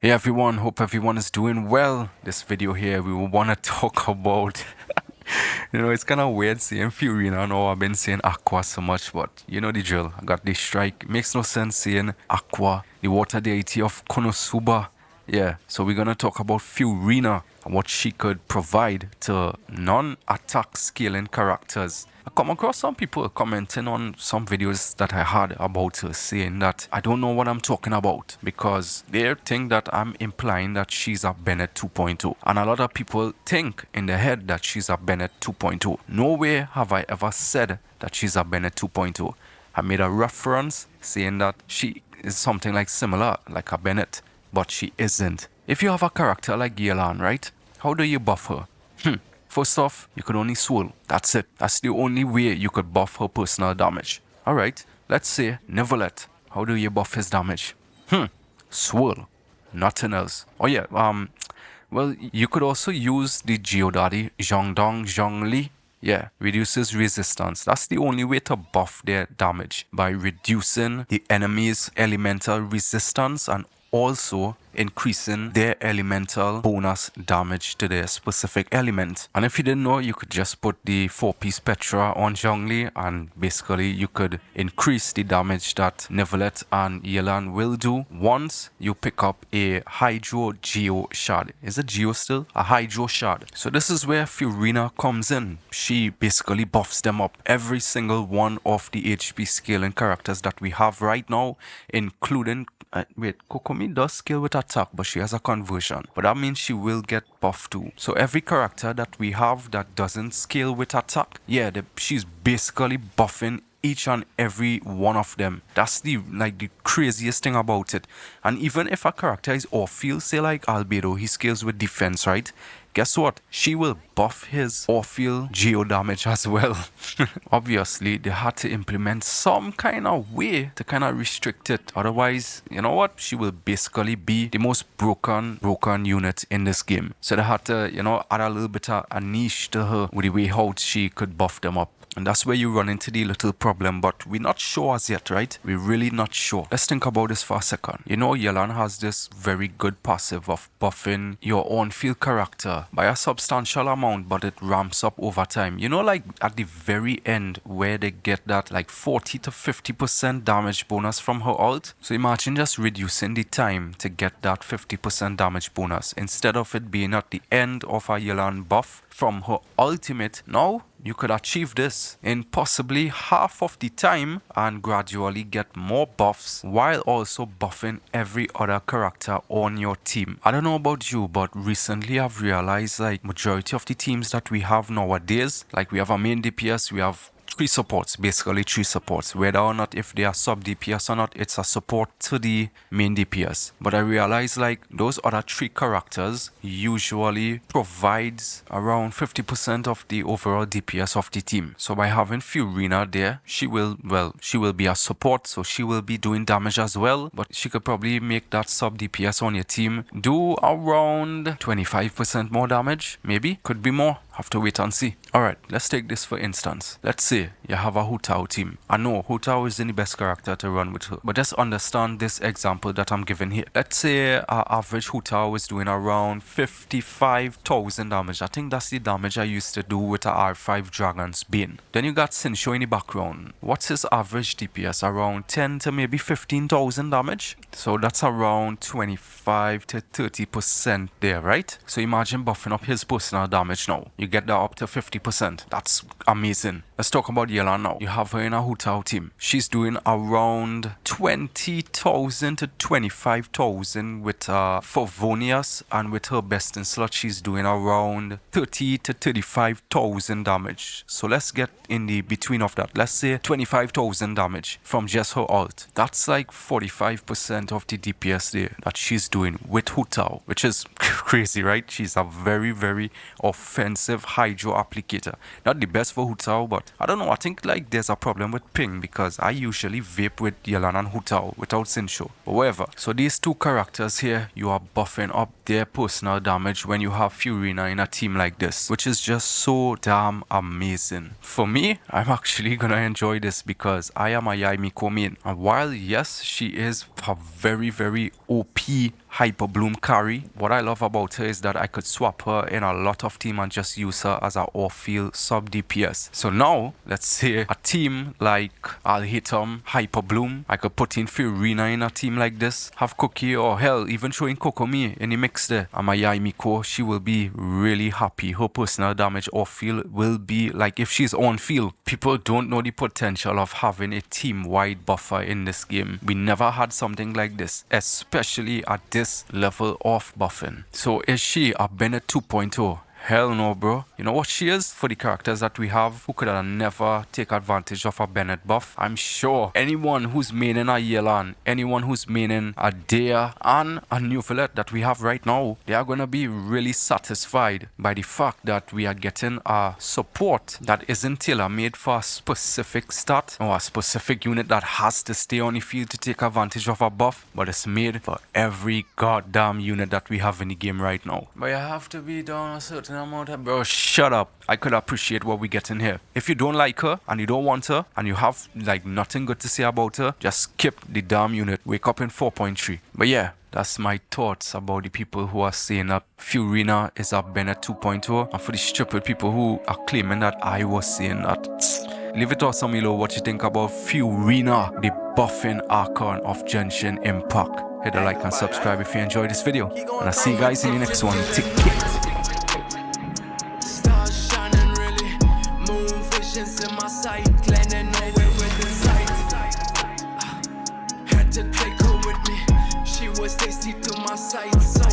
Hey everyone, hope everyone is doing well. This video here, we want to talk about, it's kind of weird saying Furina. I know I've been saying Aqua so much, but you know the drill. I got this strike. Makes no sense saying Aqua, the water deity of Konosuba. Yeah, so we're going to talk about Furina and what she could provide to non-attack scaling characters. I come across some people commenting on some videos that I had about her saying that I don't know what I'm talking about because they think that I'm implying that she's a Bennett 2.0. And a lot of people think in their head that she's a Bennett 2.0. Nowhere have I ever said that she's a Bennett 2.0. I made a reference saying that she is something like similar, like a Bennett, but she isn't. If you have a character like Yelan, right? How do you buff her? First off, you could only swirl. That's it. That's the only way you could buff her personal damage. Alright, let's say Neverlet. How do you buff his damage? Swirl. Nothing else. Oh yeah, well, you could also use the Geodaddy Zhongdong Zhongli. Yeah, reduces resistance. That's the only way to buff their damage, by reducing the enemy's elemental resistance and also increasing their elemental bonus damage to their specific element. And if you didn't know, you could just put the 4-piece Petra on Zhongli and basically you could increase the damage that Neverlet and Yelan will do once you pick up a Hydro Geo Shard. Is it Geo still? A Hydro Shard. So this is where Furina comes in. She basically buffs them up. Every single one of the HP scaling characters that we have right now, including wait, Kokomi does scale with attack, but she has a conversion. But that means she will get buffed too. So every character that we have that doesn't scale with attack, yeah, she's basically buffing each and every one of them. That's the craziest thing about it. And even if a character is off field, say like Albedo, he scales with defense, right? Guess what? She will buff his off-field geo damage as well. Obviously, they had to implement some kind of way to kind of restrict it. Otherwise, you know what? She will basically be the most broken unit in this game. So they had to, add a little bit of a niche to her with the way how she could buff them up. And that's where you run into the little problem, but we're not sure as yet, right? We're really not sure. Let's think about this for a second. Yelan has this very good passive of buffing your own field character by a substantial amount, but it ramps up over time. Like at the very end where they get that like 40 to 50% damage bonus from her ult. So imagine just reducing the time to get that 50% damage bonus instead of it being at the end of a Yelan buff from her ultimate. Now you could achieve this in possibly half of the time and gradually get more buffs while also buffing every other character on your team. I don't know about you, but recently I've realized like majority of the teams that we have nowadays, like we have a main DPS, we have basically three supports. Whether or not if they are sub DPS or not, it's a support to the main DPS. But I realize like those other three characters usually provides around 50% of the overall DPS of the team. So by having Furina there, she will be a support, so she will be doing damage as well, but she could probably make that sub DPS on your team do around 25% more damage, maybe, could be more. Have to wait and see. Alright, let's take this for instance. Let's say you have a Hu Tao team. I know Hu Tao isn't the best character to run with her, but just understand this example that I'm giving here. Let's say our average Hu Tao is doing around 55,000 damage. I think that's the damage I used to do with a R5 Dragon's Bane. Then you got Sinsho in the background. What's his average DPS? Around 10 to maybe 15,000 damage? So that's around 25 to 30% there, right? So imagine buffing up his personal damage now. You get that up to 50%. That's amazing. Let's talk about Yelan now. You have her in a Hu Tao team. She's doing around 20,000 to 25,000 with Favonius, and with her best in slot, she's doing around 30 to 35,000 damage. So let's get in the between of that. Let's say 25,000 damage from just her ult. That's like 45% of the DPS there that she's doing with Hu Tao, which is crazy, right? She's a very, very offensive hydro applicator. Not the best for Hu Tao, but I don't know. I think like there's a problem with ping because I usually vape with Yelan and Hu Tao without Sinsho. But whatever. So these two characters here, you are buffing up their personal damage when you have Furina in a team like this, which is just so damn amazing. For me, I'm actually gonna enjoy this because I am a Yaimiko main. And while yes, she is a very, very OP Hyper Bloom carry. What I love about her is that I could swap her in a lot of team and just use her as a off-field sub DPS. So now, let's say a team like I'll hit Hyper Bloom. I could put in Furina in a team like this, have Cookie, or hell, even throwing Kokomi in the mix there. And my Yaimiko, she will be really happy. Her personal damage off-field will be like if she's on-field. People don't know the potential of having a team-wide buffer in this game. We never had something like this, especially at this level of buffing. So is she a Bennett 2.0? Hell no, bro. You know what she is? For the characters that we have, who could have never take advantage of a Bennett buff? I'm sure anyone who's maining a Yelan, anyone who's maining a Dea and a Neophyllette that we have right now, they are gonna be really satisfied by the fact that we are getting a support that isn't tailor-made for a specific stat or a specific unit that has to stay on the field to take advantage of a buff, but it's made for every goddamn unit that we have in the game right now. But you have to be down a certain amount of... Bro, shut up. I could appreciate what we get in here. If you don't like her and you don't want her and you have like nothing good to say about her, just skip the damn unit. Wake up in 4.3. But yeah, that's my thoughts about the people who are saying that Furina is a Bennett 2.0, and for the stupid people who are claiming that I was saying that. Leave it awesome below what you think about Furina, the buffing icon of Genshin Impact. Hit the like and subscribe if you enjoyed this video, and I'll see you guys in the next one. Take care. In my sight, landing nowhere within sight. Had to take her with me. She was tasty to my sight. So